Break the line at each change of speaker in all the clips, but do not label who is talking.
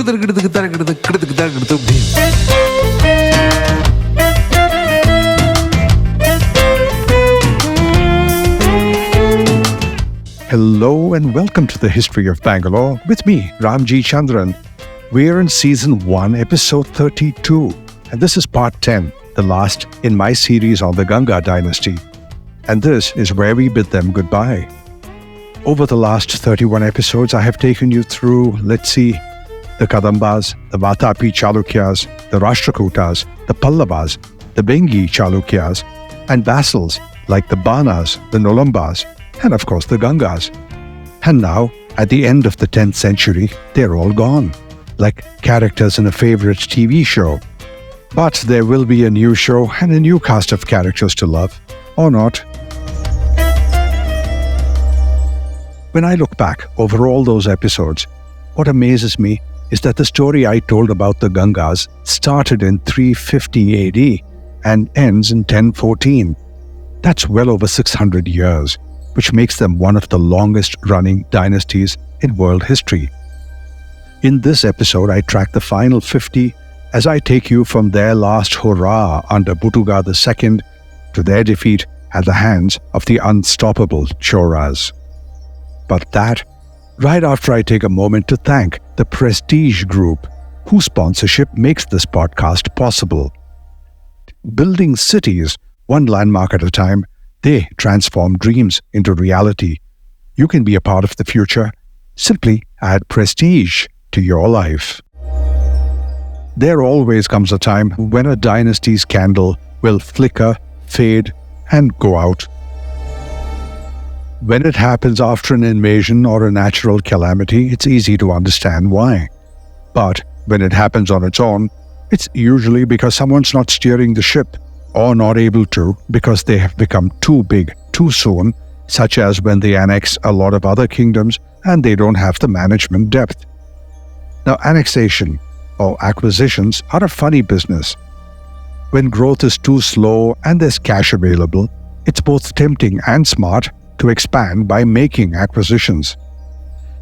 Hello and welcome to the History of Bangalore with me, Ramjee Chandran. We're in Season 1, Episode 32, and this is Part 10, the last in my series on the Ganga dynasty. And this is where we bid them goodbye. Over the last 31 episodes, I have taken you through, the Kadambas, the Vatapi Chalukyas, the Rashtrakutas, the Pallavas, the Bengi Chalukyas, and vassals like the Banas, the Nolambas, and of course the Gangas. And now, at the end of the 10th century, they're all gone, like characters in a favorite TV show. But there will be a new show and a new cast of characters to love, or not. When I look back over all those episodes, what amazes me is that the story I told about the Gangas started in 350 AD and ends in 1014. That's well over 600 years. Which makes them one of the longest-running dynasties in world history. In this episode, I track the final 50 as I take you from their last hurrah under Butuga II to their defeat at the hands of the unstoppable Cholas. But that, right after I take a moment to thank the Prestige Group, whose sponsorship makes this podcast possible. Building cities, one landmark at a time, they transform dreams into reality. You can be a part of the future. Simply add prestige to your life. There always comes a time when a dynasty's candle will flicker, fade, and go out. When it happens after an invasion or a natural calamity, it's easy to understand why. But when it happens on its own, it's usually because someone's not steering the ship, or not able to because they have become too big too soon, such as when they annex a lot of other kingdoms and they don't have the management depth. Now, annexation or acquisitions are a funny business. When growth is too slow and there's cash available, it's both tempting and smart to expand by making acquisitions.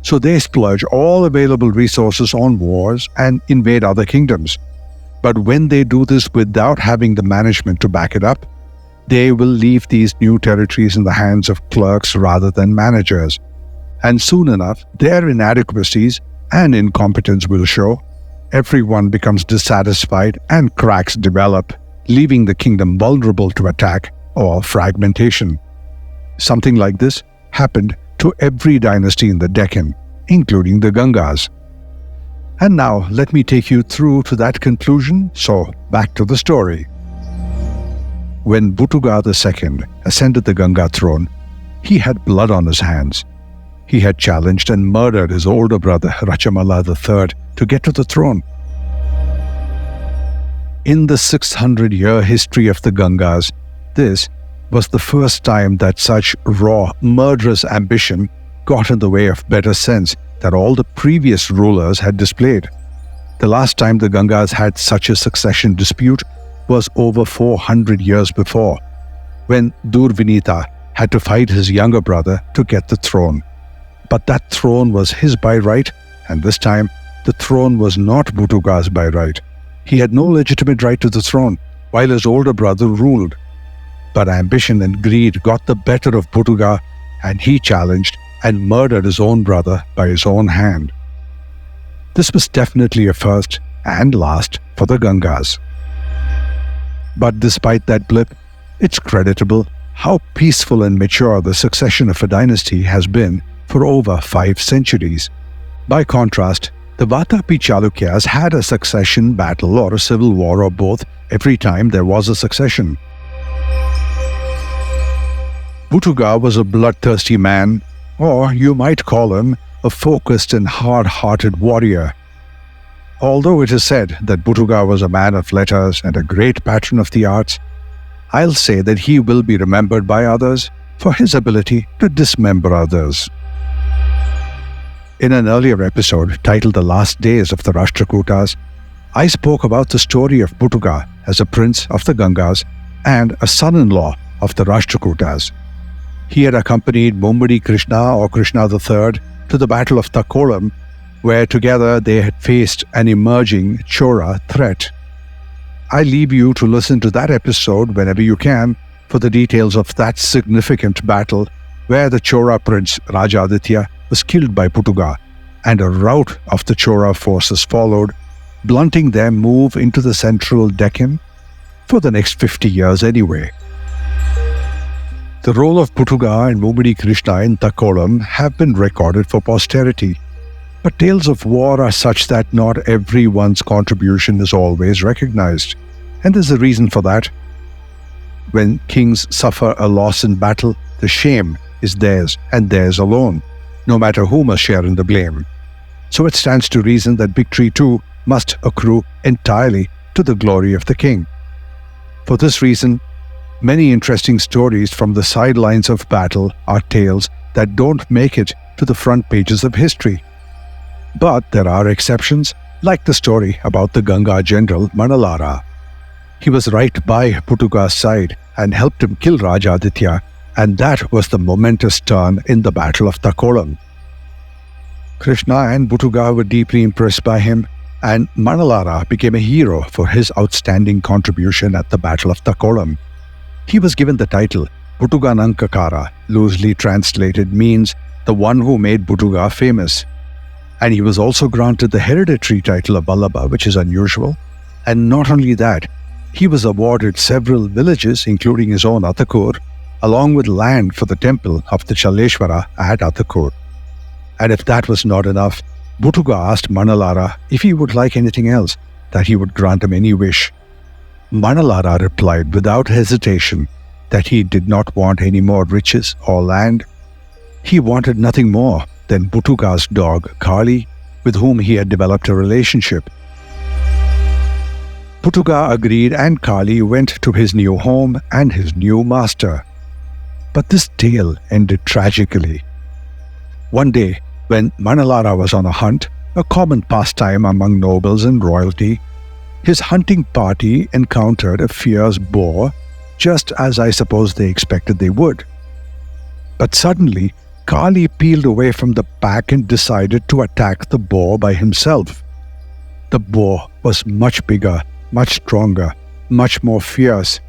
So they splurge all available resources on wars and invade other kingdoms. But when they do this without having the management to back it up, they will leave these new territories in the hands of clerks rather than managers. And soon enough, their inadequacies and incompetence will show. Everyone becomes dissatisfied and cracks develop, leaving the kingdom vulnerable to attack or fragmentation. Something like this happened to every dynasty in the Deccan, including the Gangas. And now, let me take you through to that conclusion, so back to the story. When Butuga II ascended the Ganga throne, he had blood on his hands. He had challenged and murdered his older brother Rachamala III to get to the throne. In the 600-year history of the Gangas, this was the first time that such raw, murderous ambition got in the way of better sense that all the previous rulers had displayed. The last time the Gangas had such a succession dispute was over 400 years before, when Durvinita had to fight his younger brother to get the throne. But that throne was his by right, and this time the throne was not Butuga's by right. He had no legitimate right to the throne, while his older brother ruled. But ambition and greed got the better of Butuga, and he challenged and murdered his own brother by his own hand. This was definitely a first and last for the Gangas. But despite that blip, it's creditable how peaceful and mature the succession of a dynasty has been for over 5 centuries. By contrast, the Vatapi Chalukyas had a succession battle or a civil war or both every time there was a succession. Butuga was a bloodthirsty man, or you might call him a focused and hard-hearted warrior. Although it is said that Butuga was a man of letters and a great patron of the arts, I'll say that he will be remembered by others for his ability to dismember others. In an earlier episode titled The Last Days of the Rashtrakutas, I spoke about the story of Butuga as a prince of the Gangas and a son-in-law of the Rashtrakutas. He had accompanied Mummadi Krishna or Krishna III to the Battle of Takkolam where together they had faced an emerging Chora threat. I leave you to listen to that episode whenever you can for the details of that significant battle where the Chora prince Rajaditya was killed by Putuga, and a rout of the Chora forces followed, blunting their move into the central Deccan for the next 50 years anyway. The role of Putuga and Mumidi Krishna in Takkolam have been recorded for posterity, but tales of war are such that not everyone's contribution is always recognized, and there's a reason for that. When kings suffer a loss in battle, the shame is theirs and theirs alone, no matter who must share in the blame. So it stands to reason that victory too must accrue entirely to the glory of the king. For this reason, many interesting stories from the sidelines of battle are tales that don't make it to the front pages of history. But there are exceptions, like the story about the Ganga general Manalara. He was right by Putuga's side and helped him kill Rajaditya, and that was the momentous turn in the Battle of Takkolam. Krishna and Putuga were deeply impressed by him, and Manalara became a hero for his outstanding contribution at the Battle of Takkolam. He was given the title Putuga-Nankakara, loosely translated means the one who made Putuga famous. And he was also granted the hereditary title of Vallabha, which is unusual. And not only that, he was awarded several villages, including his own Athakur, along with land for the temple of the Chaleshwara at Athakur. And if that was not enough, Putuga asked Manalara if he would like anything else, that he would grant him any wish. Manalara replied without hesitation that he did not want any more riches or land. He wanted nothing more than Putuga's dog Kali, with whom he had developed a relationship. Putuga agreed, and Kali went to his new home and his new master. But this tale ended tragically. One day, when Manalara was on a hunt, a common pastime among nobles and royalty, his hunting party encountered a fierce boar, just as I suppose they expected they would. But suddenly, Kali peeled away from the pack and decided to attack the boar by himself. The boar was much bigger, much stronger, much more fierce,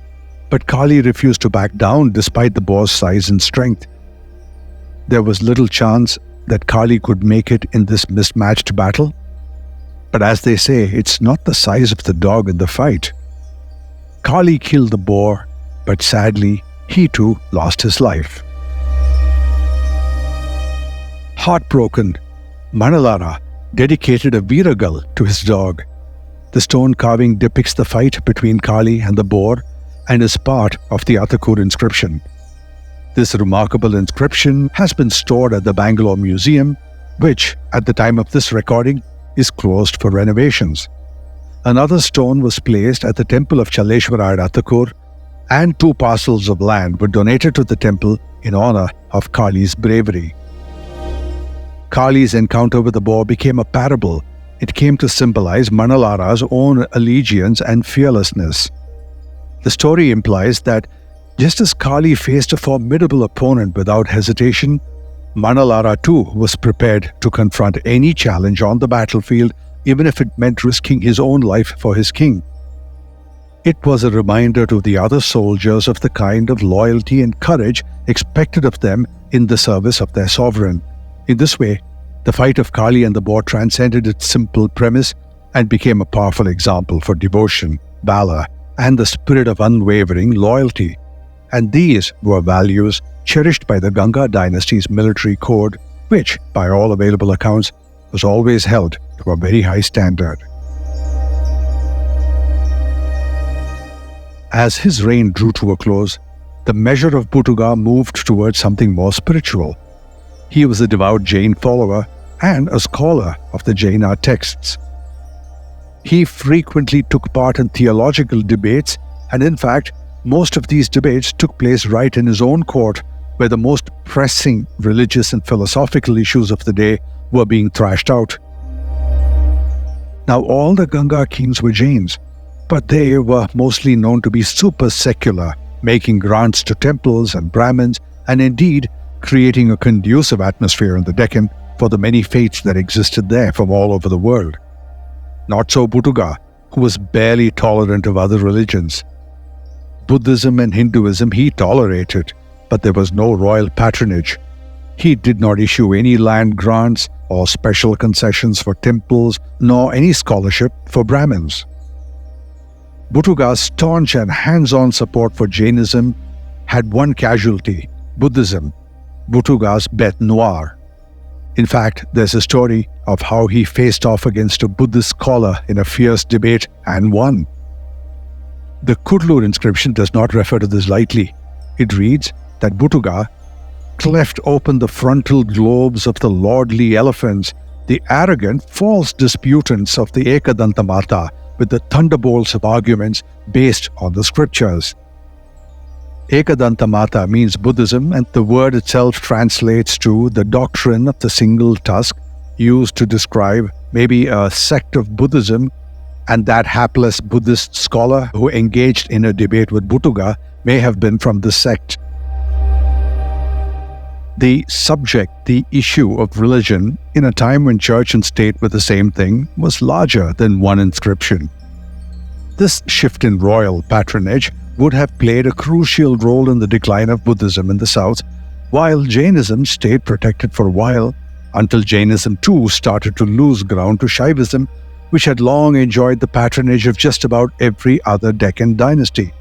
but Kali refused to back down despite the boar's size and strength. There was little chance that Kali could make it in this mismatched battle. But as they say, it's not the size of the dog in the fight. Kali killed the boar, but sadly, he too lost his life. Heartbroken, Manalara dedicated a Veeragal to his dog. The stone carving depicts the fight between Kali and the boar and is part of the Athakur inscription. This remarkable inscription has been stored at the Bangalore Museum, which, at the time of this recording, is closed for renovations. Another stone was placed at the temple of Chaleshwara at Athakur, and 2 parcels of land were donated to the temple in honor of Kali's bravery. Kali's encounter with the boar became a parable. It came to symbolize Manalara's own allegiance and fearlessness. The story implies that just as Kali faced a formidable opponent without hesitation, Manalara too was prepared to confront any challenge on the battlefield, even if it meant risking his own life for his king. It was a reminder to the other soldiers of the kind of loyalty and courage expected of them in the service of their sovereign. In this way, the fight of Kali and the boar transcended its simple premise and became a powerful example for devotion, valor, and the spirit of unwavering loyalty. And these were values cherished by the Ganga dynasty's military code, which, by all available accounts, was always held to a very high standard. As his reign drew to a close, the measure of Putuga moved towards something more spiritual. He was a devout Jain follower and a scholar of the Jaina texts. He frequently took part in theological debates, and in fact, most of these debates took place right in his own court, where the most pressing religious and philosophical issues of the day were being thrashed out. Now, all the Ganga kings were Jains, but they were mostly known to be super secular, making grants to temples and Brahmins, and indeed creating a conducive atmosphere in the Deccan for the many faiths that existed there from all over the world. Not so Buddha, who was barely tolerant of other religions. Buddhism and Hinduism he tolerated, but there was no royal patronage. He did not issue any land grants or special concessions for temples, nor any scholarship for Brahmins. Buddha's staunch and hands-on support for Jainism had one casualty: Buddhism, Buddha's bête noire. In fact, there's a story of how he faced off against a Buddhist scholar in a fierce debate and won. The Kudlur inscription does not refer to this lightly. It reads that Buddha cleft open the frontal globes of the lordly elephants, the arrogant, false disputants of the Ekadanta Mata, with the thunderbolts of arguments based on the scriptures. Ekadanta Mata means Buddhism, and the word itself translates to the doctrine of the single tusk, used to describe maybe a sect of Buddhism, and that hapless Buddhist scholar who engaged in a debate with Buddha may have been from this sect. The subject, the issue of religion, in a time when church and state were the same thing, was larger than one inscription. This shift in royal patronage would have played a crucial role in the decline of Buddhism in the south, while Jainism stayed protected for a while, until Jainism too started to lose ground to Shaivism, which had long enjoyed the patronage of just about every other Deccan dynasty.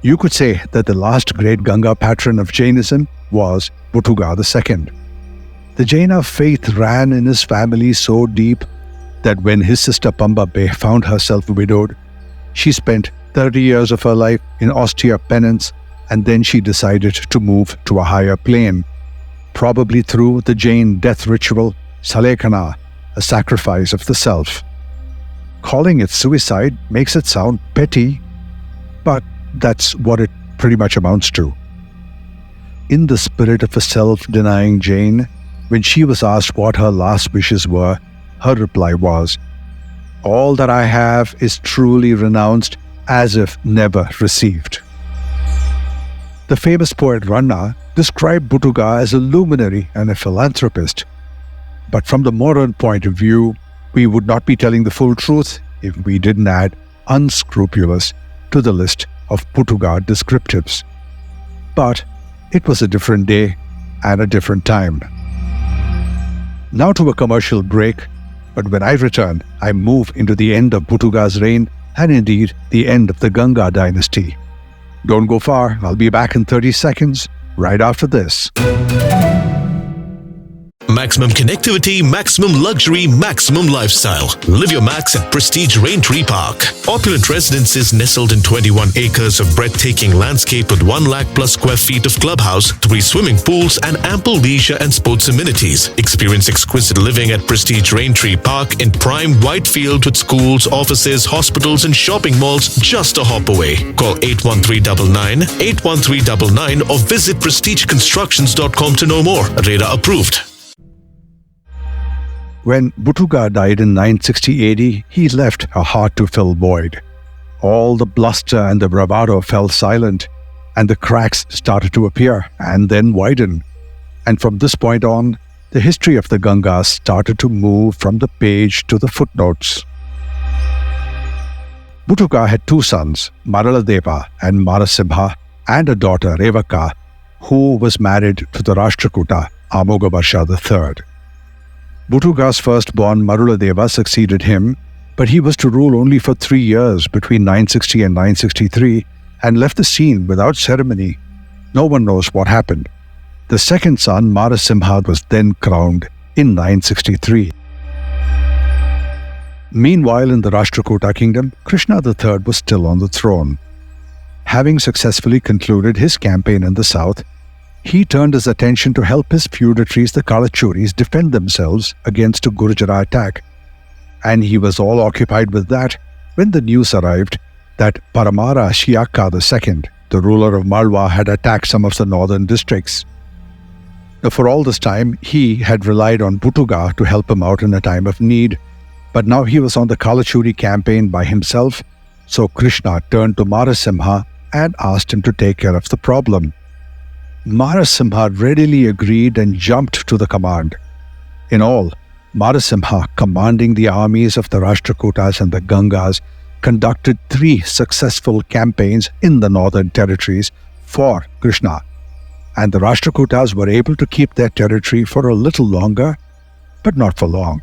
You could say that the last great Ganga patron of Jainism was Buddha II. The Jaina faith ran in his family so deep that when his sister Pambabe found herself widowed, she spent 30 years of her life in austere penance, and then she decided to move to a higher plane, probably through the Jain death ritual Salekana, a sacrifice of the self. Calling it suicide makes it sound petty, but that's what it pretty much amounts to. In the spirit of a self-denying Jain, when she was asked what her last wishes were, her reply was, "All that I have is truly renounced as if never received." The famous poet Ranna described Buddha as a luminary and a philanthropist. But from the modern point of view, we would not be telling the full truth if we didn't add unscrupulous to the list of Buddha descriptives. But it was a different day and a different time. Now to a commercial break, but when I return, I move into the end of Buddha's reign and indeed the end of the Ganga dynasty. Don't go far, I'll be back in 30 seconds, right after this.
Maximum connectivity, maximum luxury, maximum lifestyle. Live your max at Prestige Raintree Park. Opulent residences nestled in 21 acres of breathtaking landscape with 1 lakh plus square feet of clubhouse, 3 swimming pools, and ample leisure and sports amenities. Experience exquisite living at Prestige Raintree Park in prime Whitefield with schools, offices, hospitals, and shopping malls just a hop away. Call 81399 81399 or visit prestigeconstructions.com to know more. Radar approved.
When Buddha died in 960 AD, he left a hard-to-fill void. All the bluster and the bravado fell silent, and the cracks started to appear and then widen. And from this point on, the history of the Gangas started to move from the page to the footnotes. Buddha had 2 sons, Maraladeva and Marasimha, and a daughter, Revaka, who was married to the Rashtrakuta, Amoghavarsha III. Buddha's firstborn Maruladeva succeeded him, but he was to rule only for 3 years between 960 and 963 and left the scene without ceremony. No one knows what happened. The second son, Marasimha, was then crowned in 963. Meanwhile, in the Rashtrakuta kingdom, Krishna III was still on the throne. Having successfully concluded his campaign in the south, he turned his attention to help his feudatories, the Kalachuris, defend themselves against a Gurjara attack. And he was all occupied with that when the news arrived that Paramara Shiyaka II, the ruler of Malwa, had attacked some of the northern districts. Now, for all this time, he had relied on Buddha to help him out in a time of need, but now he was on the Kalachuri campaign by himself, so Krishna turned to Marasimha and asked him to take care of the problem. Marasimha readily agreed and jumped to the command. In all, Narasimha, commanding the armies of the Rashtrakutas and the Gangas, conducted 3 successful campaigns in the northern territories for Krishna, and the Rashtrakutas were able to keep their territory for a little longer, but not for long.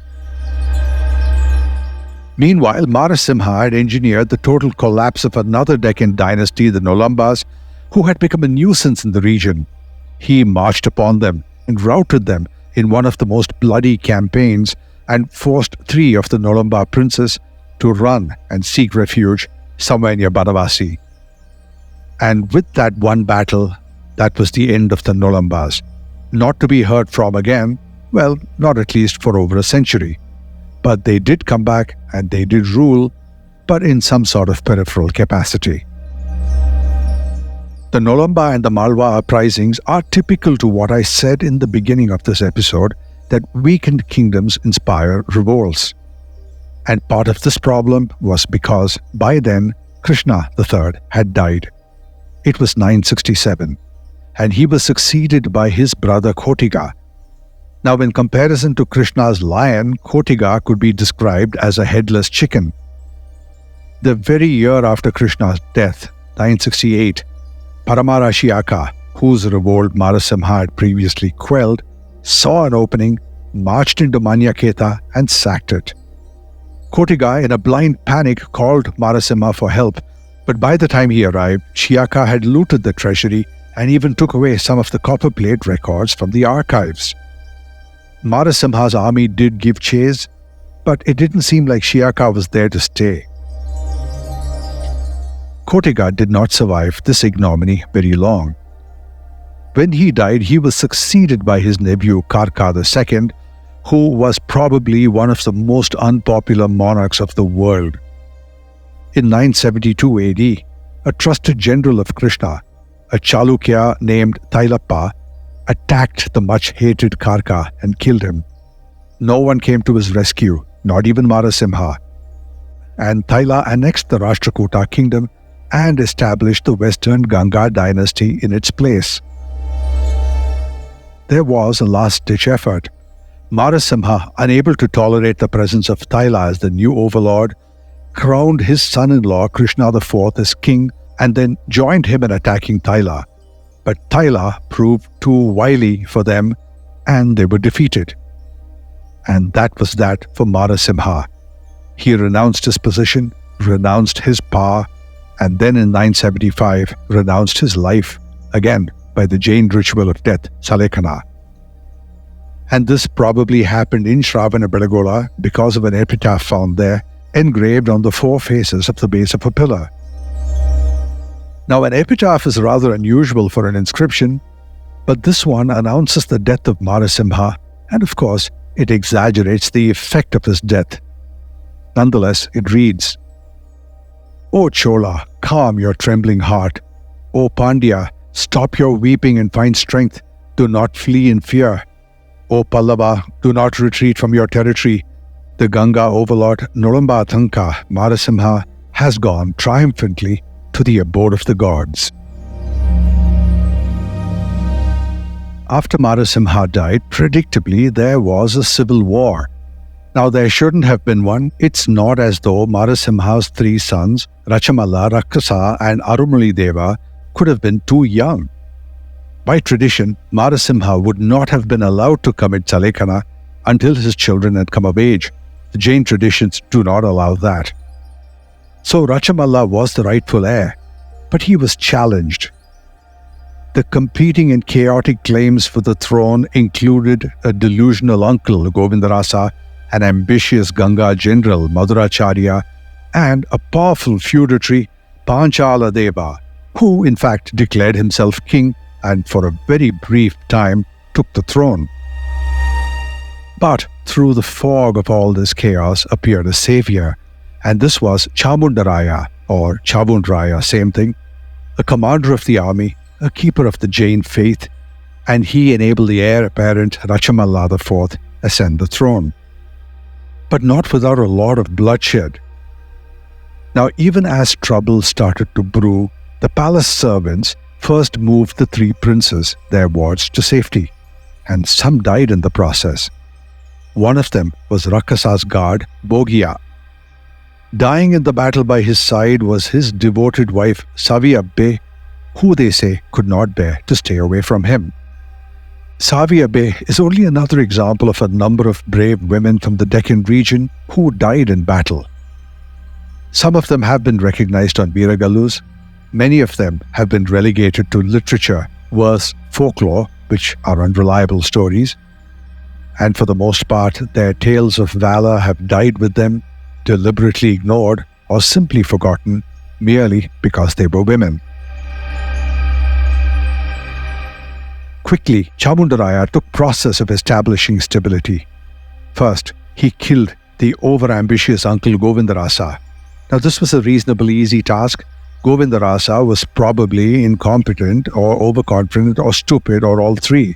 Meanwhile, Narasimha had engineered the total collapse of another Deccan dynasty, the Nolambas, who had become a nuisance in the region. He marched upon them and routed them in one of the most bloody campaigns and forced 3 of the Nolamba princes to run and seek refuge somewhere near Banavasi. And with that one battle, that was the end of the Nolambas, not to be heard from again, well, not at least for over a century. But they did come back and they did rule, but in some sort of peripheral capacity. The Nolamba and the Malwa uprisings are typical to what I said in the beginning of this episode, that weakened kingdoms inspire revolts. And part of this problem was because by then Krishna III had died. It was 967, and he was succeeded by his brother Kotiga. Now, in comparison to Krishna's lion, Kotiga could be described as a headless chicken. The very year after Krishna's death, 968, Paramarashiaka, whose revolt Narasimha had previously quelled, saw an opening, marched into Manyaketa and sacked it. Kotiga, in a blind panic, called Narasimha for help, but by the time he arrived, Shiaka had looted the treasury and even took away some of the copper plate records from the archives. Narasimha's army did give chase, but it didn't seem like Shiaka was there to stay. Kotiga did not survive this ignominy very long. When he died, he was succeeded by his nephew Karka II, who was probably one of the most unpopular monarchs of the world. In 972 AD, a trusted general of Krishna, a Chalukya named Tailappa, attacked the much-hated Karka and killed him. No one came to his rescue, not even Narasimha. And Taila annexed the Rashtrakuta kingdom and established the western Ganga dynasty in its place. There was a last-ditch effort. Narasimha, unable to tolerate the presence of Taila as the new overlord, crowned his son-in-law Krishna IV as king and then joined him in attacking Taila. But Taila proved too wily for them and they were defeated. And that was that for Narasimha. He renounced his position, renounced his power, and then in 975 renounced his life, again by the Jain ritual of death, Salekana. And this probably happened in Shravanabelagola because of an epitaph found there, engraved on the 4 faces of the base of a pillar. Now, an epitaph is rather unusual for an inscription, but this one announces the death of Narasimha, and of course, it exaggerates the effect of his death. Nonetheless, it reads, "O Chola, calm your trembling heart. O Pandya, stop your weeping and find strength. Do not flee in fear. O Pallava, do not retreat from your territory. The Ganga overlord Nolamba Thanka, Narasimha, has gone triumphantly to the abode of the gods." After Narasimha died, predictably there was a civil war. Now there shouldn't have been one. It's not as though Narasimha's 3 sons, Rachamalla, Rakasa and Arumali Deva, could have been too young. By tradition, Narasimha would not have been allowed to commit Salekana until his children had come of age. The Jain traditions do not allow that. So Rachamalla was the rightful heir, but he was challenged. The competing and chaotic claims for the throne included a delusional uncle, Govindarasa, an ambitious Ganga general, Madhuracharya, and a powerful feudatory, Panchala Deva, who in fact declared himself king and for a very brief time took the throne. But through the fog of all this chaos appeared a savior, and this was Chamundaraya, or Chamundaraya, same thing, a commander of the army, a keeper of the Jain faith, and he enabled the heir apparent Rachamalla IV ascend the throne. But not without a lot of bloodshed. Now, even as trouble started to brew, the palace servants first moved the 3 princes, their wards, to safety, and some died in the process. One of them was Rakasa's guard, Boghiya. Dying in the battle by his side was his devoted wife, Saviabbe, who they say could not bear to stay away from him. Saviabbe is only another example of a number of brave women from the Deccan region who died in battle. Some of them have been recognized on Veeragalus. Many of them have been relegated to literature, verse, folklore, which are unreliable stories. And for the most part, their tales of valor have died with them, deliberately ignored or simply forgotten merely because they were women. Quickly, Chamundaraya took process of establishing stability. First, he killed the over-ambitious uncle Govindarasa. Now, this was a reasonably easy task. Govindarasa was probably incompetent or overconfident or stupid or all three.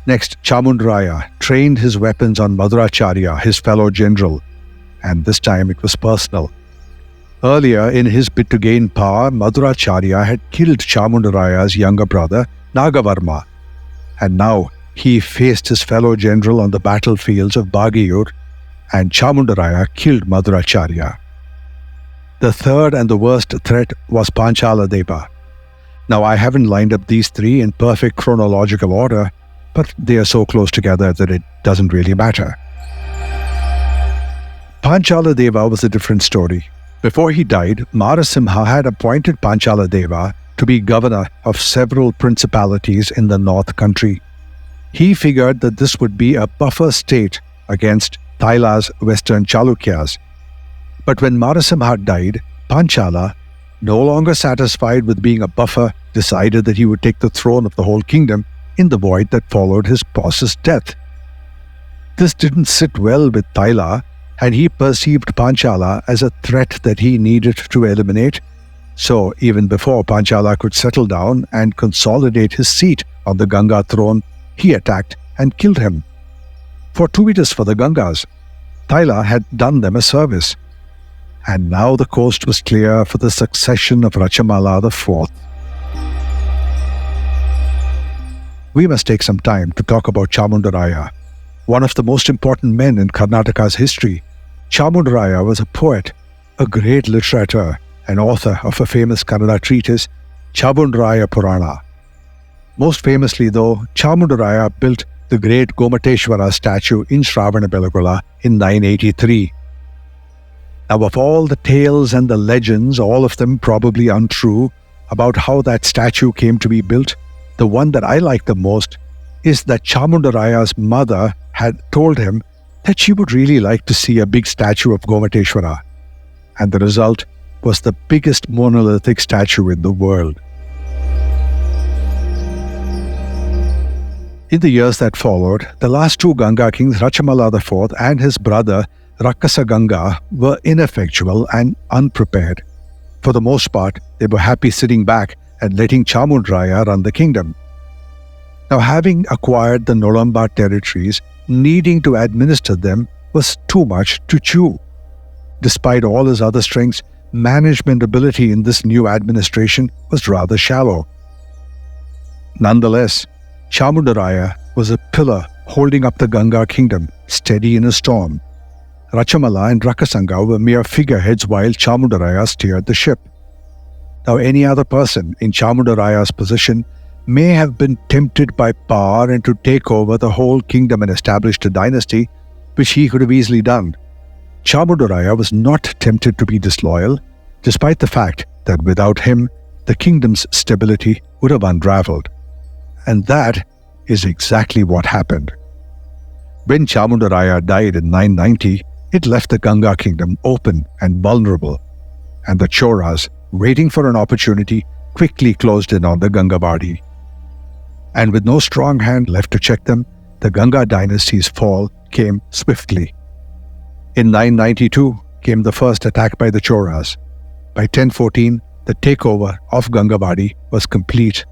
Next, Chamundaraya trained his weapons on Madhuracharya, his fellow general, and this time it was personal. Earlier, in his bid to gain power, Madhuracharya had killed Chamundaraya's younger brother, Nagavarma, and now he faced his fellow general on the battlefields of Bagiyur, and Chamundaraya killed Madhuracharya. The third and the worst threat was Panchala Deva. Now, I haven't lined up these three in perfect chronological order, but they are so close together that it doesn't really matter. Panchala Deva was a different story. Before he died, Marasimha had appointed Panchala Deva to be governor of several principalities in the north country. He figured that this would be a buffer state against Thaila's western Chalukyas. But when Marasimha died, Panchala, no longer satisfied with being a buffer, decided that he would take the throne of the whole kingdom in the void that followed his boss's death. This didn't sit well with Thaila, and he perceived Panchala as a threat that he needed to eliminate. So even before Panchala could settle down and consolidate his seat on the Ganga throne, he attacked and killed him. Fortuitous for the Gangas, Thaila had done them a service. And now the coast was clear for the succession of Rachamala IV. We must take some time to talk about Chamundaraya, one of the most important men in Karnataka's history. Chamundaraya was a poet, a great literator, and author of a famous Kannada treatise, Chamundaraya Purana. Most famously, though, Chamundaraya built the great Gomateshwara statue in Shravanabelagola in 983. Now, of all the tales and the legends, all of them probably untrue, about how that statue came to be built, the one that I like the most is that Chamundaraya's mother had told him that she would really like to see a big statue of Gomateshwara, and the result was the biggest monolithic statue in the world. In the years that followed, the last two Ganga kings, Rachamala IV and his brother Rakasa Ganga, were ineffectual and unprepared. For the most part, they were happy sitting back and letting Chamundaraya run the kingdom. Now, having acquired the Nolamba territories, needing to administer them was too much to chew. Despite all his other strengths, management ability in this new administration was rather shallow. Nonetheless, Chamundaraya was a pillar holding up the Ganga kingdom, steady in a storm. Rachamala and Rakasanga were mere figureheads while Chamundaraya steered the ship. Now, any other person in Chamundaraya's position may have been tempted by power and to take over the whole kingdom and establish a dynasty, which he could have easily done. Chamundaraya was not tempted to be disloyal, despite the fact that without him, the kingdom's stability would have unraveled. And that is exactly what happened. When Chamundaraya died in 990, it left the Ganga kingdom open and vulnerable, and the Cholas, waiting for an opportunity, quickly closed in on the Gangavadi. And with no strong hand left to check them, the Ganga dynasty's fall came swiftly. In 992 came the first attack by the Cholas. By 1014, the takeover of Gangavadi was complete.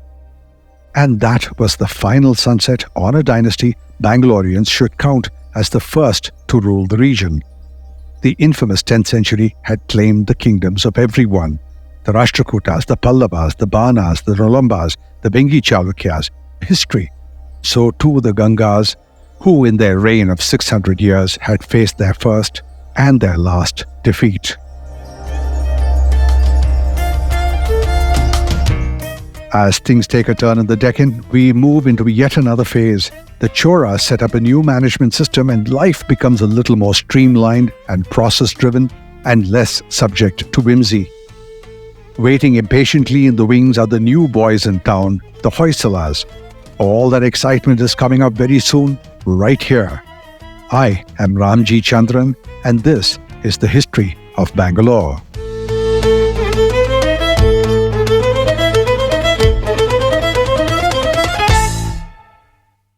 And that was the final sunset on a dynasty Bangaloreans should count as the first to rule the region. The infamous 10th century had claimed the kingdoms of everyone: the Rashtrakutas, the Pallavas, the Banas, the Rolambas, the Bengi Chalukyas. History. So too the Gangas, who in their reign of 600 years had faced their first and their last defeat. As things take a turn in the Deccan, we move into yet another phase. The Cholas set up a new management system and life becomes a little more streamlined and process-driven and less subject to whimsy. Waiting impatiently in the wings are the new boys in town, the Hoysalas. All that excitement is coming up very soon, right here. I am Ramjee Chandran, and this is the History of Bangalore.